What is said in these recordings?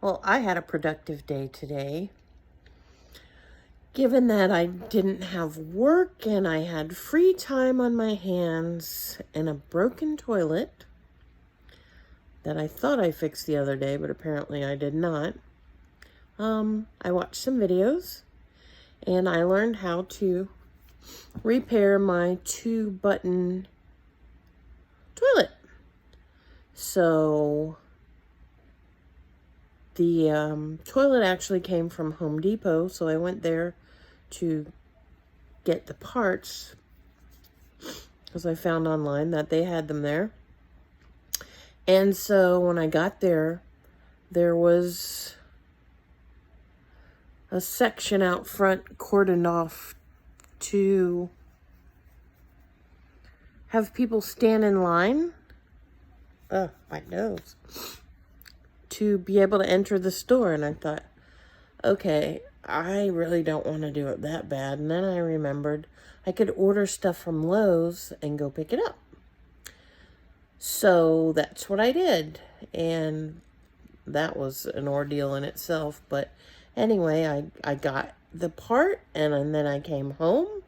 Well, I had a productive day today. Given that I didn't have work and I had free time on my hands and a broken toilet that I thought I fixed the other day, but apparently I did not, I watched some videos and I learned how to repair my 2-button toilet. So the toilet actually came from Home Depot, so I went there to get the parts because I found online that they had them there. And so when I got there, there was a section out front cordoned off to have people stand in line. Oh, my nose. To be able to enter the store. And I thought, okay, I really don't want to do it that bad. And then I remembered I could order stuff from Lowe's and go pick it up. So that's what I did. And that was an ordeal in itself. But anyway, I got the part and then I came home.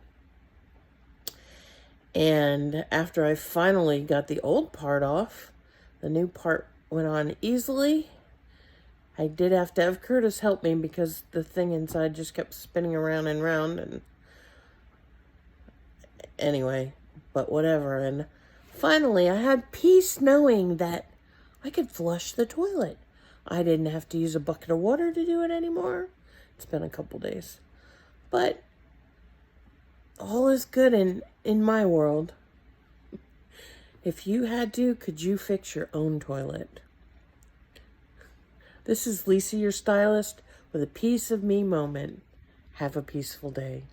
And after I finally got the old part off, the new part went on easily. I did have to have Curtis help me because the thing inside just kept spinning around and round. And anyway, but whatever. And finally, I had peace knowing that I could flush the toilet. I didn't have to use a bucket of water to do it anymore. It's been a couple days. But all is good in my world. If you had to, could you fix your own toilet? This is Lisa, your stylist, with a piece of me moment. Have a peaceful day.